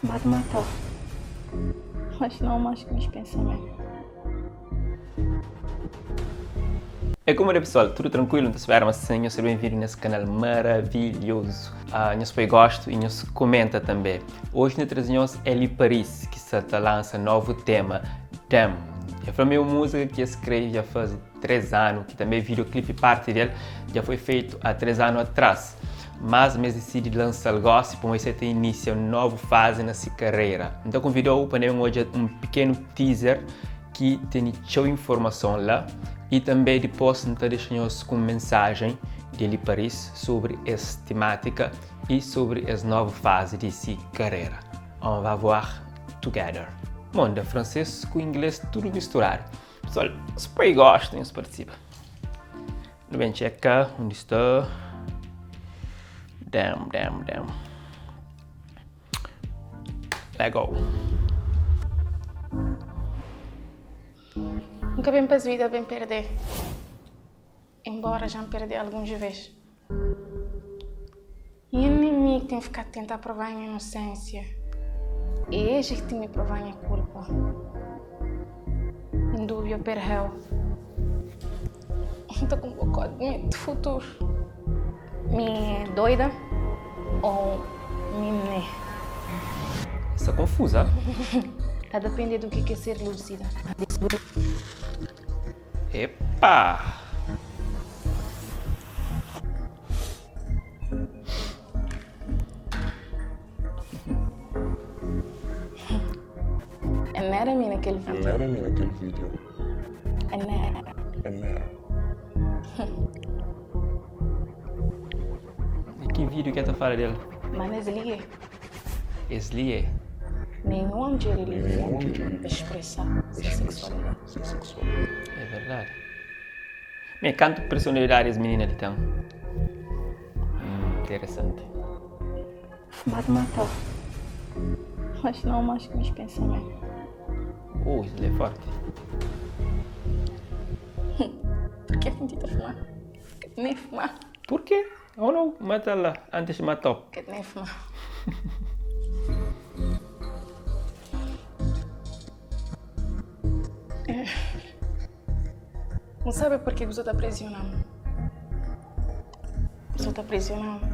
Vai te matar. Mas não mais que meus pensamentos. É como é pessoal, tudo tranquilo? Então, espero assim, seja bem-vindo nesse canal maravilhoso. Nós foi gosto e nos comenta também. Hoje nós trazemos Eli Paris, que se lança novo tema, Damn. É uma música que eu escrevi já faz 3 anos, que também videoclipe parte dele já foi feito há 3 anos atrás. Mas decidi lançar o gospel, mas você tem início uma nova fase na sua carreira. Então convidou para hoje um pequeno teaser que tem muita informação lá e também depois nos deixamos com mensagem de Eli Paris sobre essa temática e sobre essa nova fase de sua carreira. On va voir together. Bom, da francês com inglês tudo misturado. Pessoal, super gostam e participa. No bem, checa onde está. Damn. Let go. Nunca bem para a vida, bem perder. Embora já me perdi algumas vezes. E o inimigo tem que ficar atento a provar a minha inocência. E este que tem me provar a minha culpa. Em dúvida, perreu. Estou com um bocado de medo do futuro. Me doida ou me né? Está confusa? A depender do que é ser lúcida. Epa! É mera mim naquele vídeo. É mera. E que vídeo que tu fala dele? Mas não desligue. Eslie. Nenhum homem de livre para expressar sua sexualidade. É verdade. Bem, quanto personalidade as meninas têm? Interessante. Vai te matar. Mas não mais que meus pensamentos. Isso é forte. Por que a fumar? Porque nem fumar. Por quê? Ou não? Mata lá antes de matar. Porque nem fumar. Não sabe por que você está pressionando? Você está pressionando.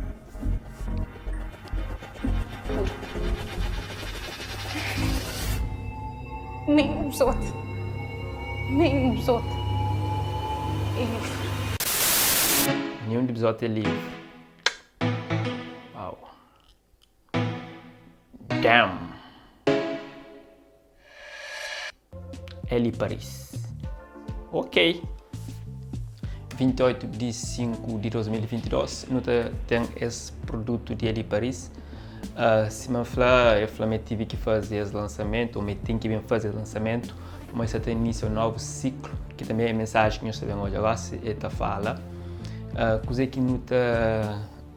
Nem os outros. Nenhum de episódio é livre. Uau. Damn. Eli Paris. Ok. 28 de 5 de 2022, nós temos esse produto de Eli Paris. Se eu falar, eu tive que fazer esse lançamento, ou me tenho que fazer o lançamento, mas já tem início um novo ciclo, que também é a mensagem que nós sabemos hoje agora, esta fala. Coisa que nós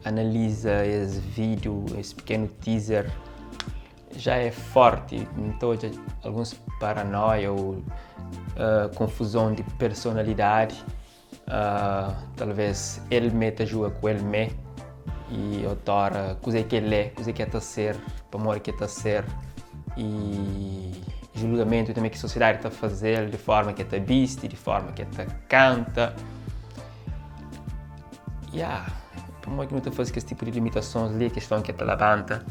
analisa esse vídeo, esse pequeno teaser, já é forte, então já alguns paranoia ou confusão de personalidade. Talvez ele meta ajuda com ele me e outra coisa que ele é, coisa que está a ser, para amor que está a ser e julgamento também que a sociedade está a fazer de forma que está viste, de forma que está canta. Para amor que não está a fazer esse tipo de limitações ali, questão que está levanta.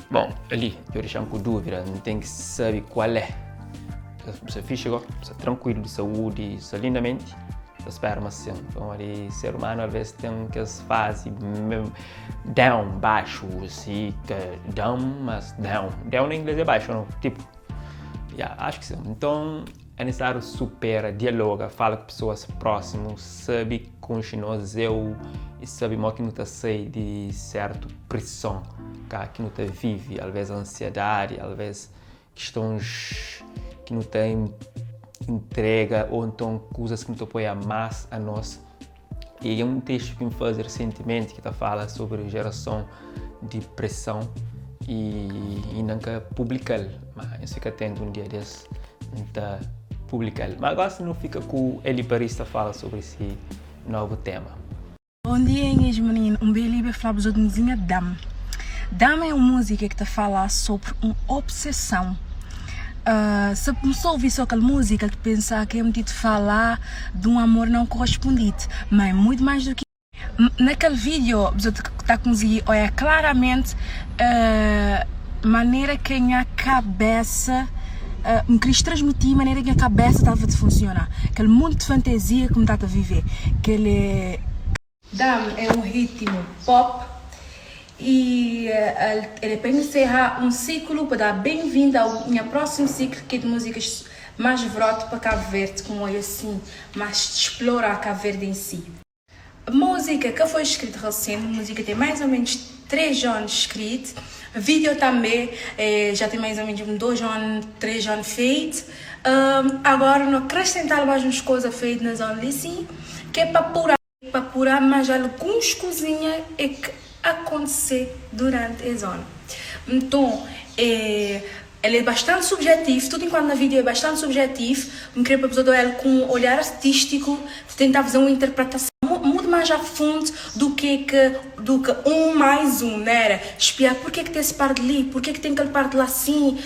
Bom, ali, eu deixo com dúvida, não tem que saber qual é. Você fica, você tranquilo de saúde, você lindamente. Eu espero, mas sim, então, ali, ser humano às vezes tem que fazer down, baixo, assim, down, mas down. Down em inglês é baixo, não? Tipo, acho que sim. Então, é necessário superar, dialogar, fala com pessoas próximas, sabe continuar eu e sabe mais que não está sair de certa pressão, que não está vive, às vezes ansiedade, às vezes questões que não tem entrega ou então coisas que não te apoiam mais a nós. E é um texto que me faz recentemente que fala sobre geração de pressão e nunca publicar, mas fica atento um dia desse, não publicar. Mas agora se não fica com o Eli Paris fala sobre esse novo tema. Bom dia, minhas meninas. Bem livre falar de Dam. Dama é uma música que te fala sobre uma obsessão. Se a pessoa ouvir só aquela música, ele pensa que é metido falar de um amor não correspondido, mas é muito mais do que naquele vídeo. A pessoa que está a conseguir olhar claramente maneira que a minha cabeça me quis transmitir, maneira que a cabeça estava a funcionar, aquele mundo de fantasia que me está a viver, aquele Dame é um ritmo pop e ele é para encerrar um ciclo, para dar bem-vinda ao meu próximo ciclo, que é de músicas mais vrote para Cabo Verde, como é assim, mais explorar Cabo Verde em si. A música que foi escrita recente, a música tem mais ou menos 3 anos escrito, o vídeo também já tem mais ou menos 2 anos, 3 anos feito. Agora não acrescentar mais umas coisas feitas na zona de si, que é para apurar mais algumas coisinhas que acontecer durante a zona. Então, ele é bastante subjetivo, tudo enquanto na vídeo é bastante subjetivo. Me queria para a pessoa ela com um olhar artístico, de tentar fazer uma interpretação muito mais a fundo do que 1 mais 1, né? Espiar porque que tem esse par de ali, porque que tem aquele par de lá assim,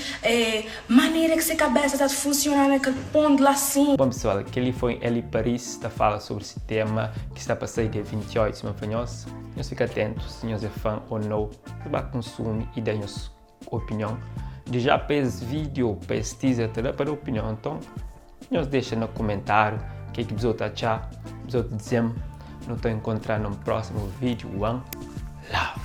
maneira que essa cabeça está a funcionar naquele ponto de lá assim. Bom pessoal, aquele foi Eli Paris, está a falar sobre esse tema que está para sair dia 28, se não fanhoso. Nós fica atentos, se nós é fã ou não, para consumir e dar nossa opinião. De já para esse vídeo, para esse teaser, para a opinião, então, nos deixa no comentário o que você está achando, o que você dizendo. Não estou encontrando no próximo vídeo. One love.